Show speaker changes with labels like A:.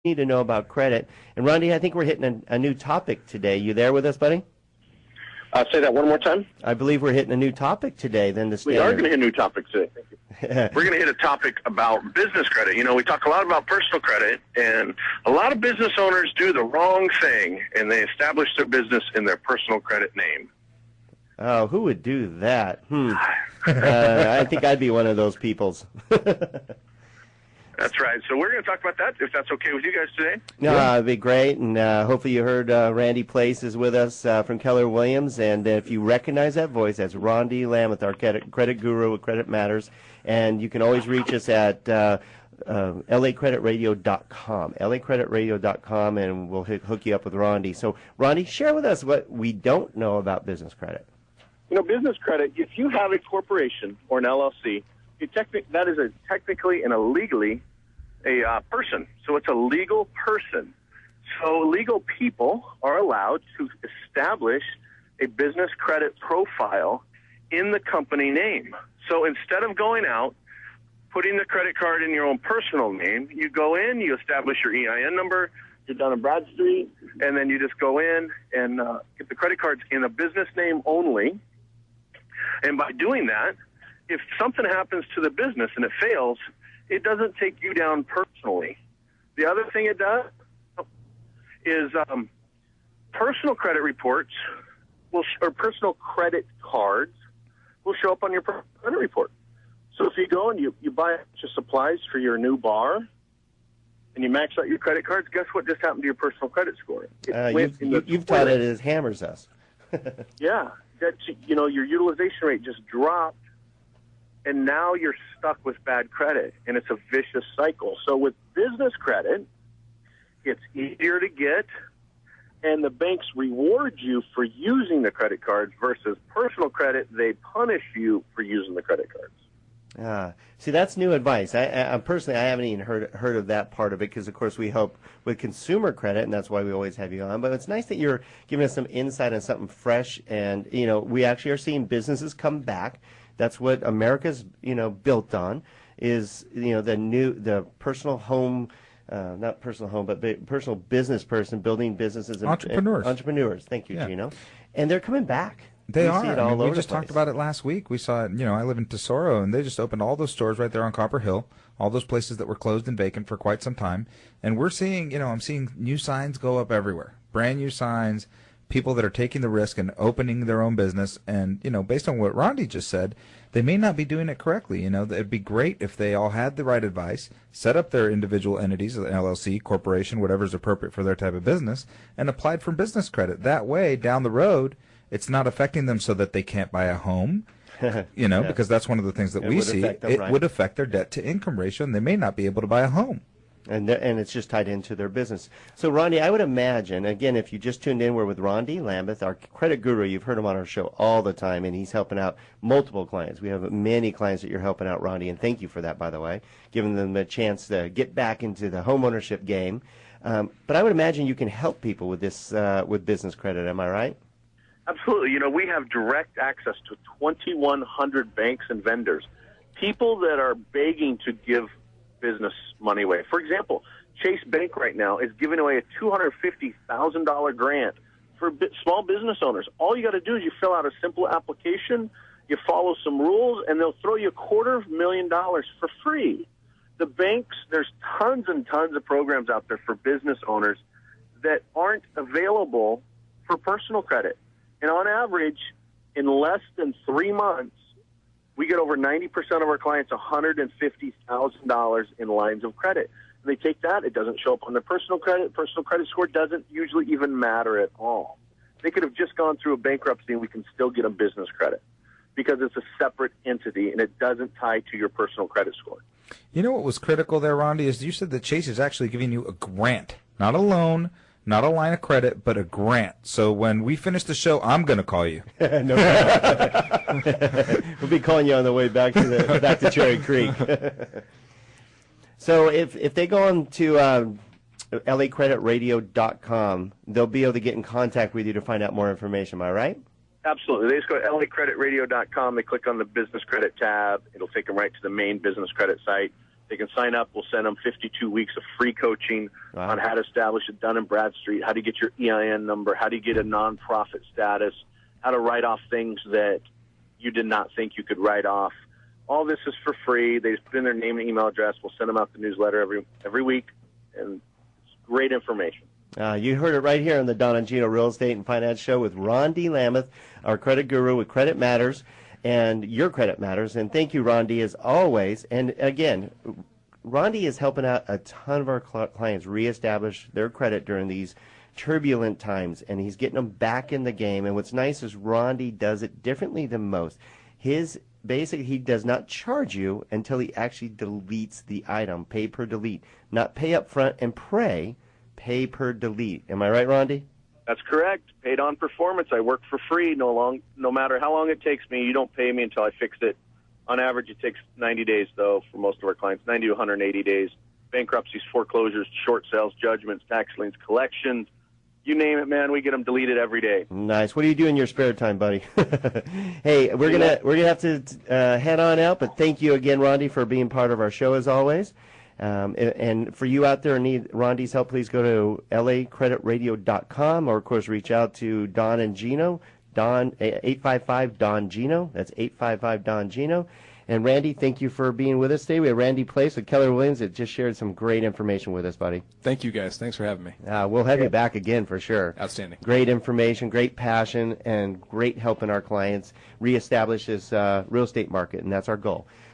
A: need to know about credit. And Rondi, I think we're hitting a new topic today. You there with us, buddy?
B: Say that one more time.
A: I believe we're hitting a new topic today than the
B: We
A: standard.
B: are going to hit new topics today. Thank you. We're going to hit a topic about business credit. You know, we talk a lot about personal credit, and a lot of business owners do the wrong thing, and they establish their business in their personal credit name.
A: Oh, who would do that? I think I'd be one of those peoples.
B: That's right. So we're going to talk about that, if that's okay with you guys today.
A: No, it'd be great, and hopefully you heard Randy Place is with us from Keller Williams, and if you recognize that voice, that's Rondi Lambeth, our credit guru at Credit Matters, and you can always reach us at lacreditradio.com, lacreditradio.com, and we'll hook you up with Rondi. So, Rondi, share with us what we don't know about business credit.
B: You know, business credit, if you have a corporation or an LLC, that is technically and illegally a person. So it's a legal person. So legal people are allowed to establish a business credit profile in the company name. So instead of going out, putting the credit card in your own personal name, you go in, you establish your EIN number, you're Dun & Bradstreet, and then you just go in and get the credit cards in a business name only. And by doing that, if something happens to the business and it fails, it doesn't take you down personally. The other thing it does is personal credit reports or personal credit cards will show up on your credit report. So if you go and you buy a bunch of supplies for your new bar and you max out your credit cards, guess what just happened to your personal credit score?
A: You've taught it as hammers us.
B: Yeah. Your utilization rate just dropped, and now you're stuck with bad credit, and it's a vicious cycle. So with business credit, it's easier to get, and the banks reward you for using the credit cards versus personal credit. They punish you for using the credit cards.
A: See, that's new advice. I personally, I haven't even heard of that part of it because, of course, we help with consumer credit, and that's why we always have you on. But it's nice that you're giving us some insight on something fresh, and, we actually are seeing businesses come back. That's what America's, built on is, the personal home, not personal home, but personal business person building businesses. Entrepreneurs. Thank you,
C: Yeah.
A: Gino. And they're coming back.
C: They are.
A: See it all over
C: we just
A: the place.
C: talked about it last week. We saw it, I live in Tesoro, and they just opened all those stores right there on Copper Hill, all those places that were closed and vacant for quite some time. And we're seeing, I'm seeing new signs go up everywhere, brand new signs, people that are taking the risk and opening their own business. And, based on what Rondi just said, they may not be doing it correctly. It'd be great if they all had the right advice, set up their individual entities, an LLC, corporation, whatever's appropriate for their type of business, and applied for business credit. That way, down the road, it's not affecting them so that they can't buy a home, because that's one of the things that we see. It would affect their debt-to-income ratio, and they may not be able to buy a home.
A: And it's just tied into their business. So, Rondi, I would imagine, again, if you just tuned in, we're with Rondi Lambeth, our credit guru. You've heard him on our show all the time, and he's helping out multiple clients. We have many clients that you're helping out, Rondi, and thank you for that, by the way, giving them a chance to get back into the homeownership game. But I would imagine you can help people with this, with business credit. Am I right?
B: Absolutely. We have direct access to 2,100 banks and vendors, people that are begging to give business money away. For example, Chase Bank right now is giving away a $250,000 grant for small business owners. All you got to do is you fill out a simple application, you follow some rules, and they'll throw you $250,000 for free. The banks, there's tons and tons of programs out there for business owners that aren't available for personal credit. And on average, in less than 3 months, we get over 90% of our clients $150,000 in lines of credit. And they take that. It doesn't show up on their personal credit. Personal credit score doesn't usually even matter at all. They could have just gone through a bankruptcy and we can still get them business credit because it's a separate entity and it doesn't tie to your personal credit score.
C: You know what was critical there, Rondi, is you said that Chase is actually giving you a grant, not a loan, not a line of credit, but a grant. So when we finish the show, I'm going to call you.
A: No, we'll be calling you on the way back to Cherry Creek. So if they go on to lacreditradio.com, they'll be able to get in contact with you to find out more information. Am I right?
B: Absolutely. They just go to lacreditradio.com. They click on the business credit tab. It'll take them right to the main business credit site. They can sign up. We'll send them 52 weeks of free coaching
A: Wow.
B: on how to establish a Dun & Bradstreet, how to get your EIN number, how to get a nonprofit status, how to write off things that you did not think you could write off. All this is for free. They just put in their name and email address. We'll send them out the newsletter every week, and it's great information.
A: You heard it right here on the Don and Gino Real Estate and Finance Show with Rondi Lambeth, our credit guru with Credit Matters, and your credit matters. And thank you, Rondi, as always. And again, Rondi is helping out a ton of our clients reestablish their credit during these turbulent times, and he's getting them back in the game. And what's nice is Rondi does it differently than most. He does not charge you until he actually deletes the item, pay per delete, not pay up front and pray, pay per delete. Am I right, Rondi?
B: That's correct. Paid on performance. I work for free. No matter how long it takes me, you don't pay me until I fix it. On average, it takes 90 days, though, for most of our clients, 90 to 180 days. Bankruptcies, foreclosures, short sales, judgments, tax liens, collections. You name it, man, we get them deleted every day.
A: Nice. What do you do in your spare time, buddy? Hey, we're gonna have to head on out, but thank you again, Rondi, for being part of our show as always. And for you out there who need Rondi's help, please go to lacreditradio.com or, of course, reach out to Don and Gino, 855-DON-GINO. That's 855-DON-GINO. And, Randy, thank you for being with us today. We have Randy Place with Keller Williams that just shared some great information with us, buddy.
D: Thank you, guys. Thanks for having me.
A: We'll have you back again for sure.
D: Outstanding.
A: Great information, great passion, and great helping our clients reestablish this real estate market, and that's our goal.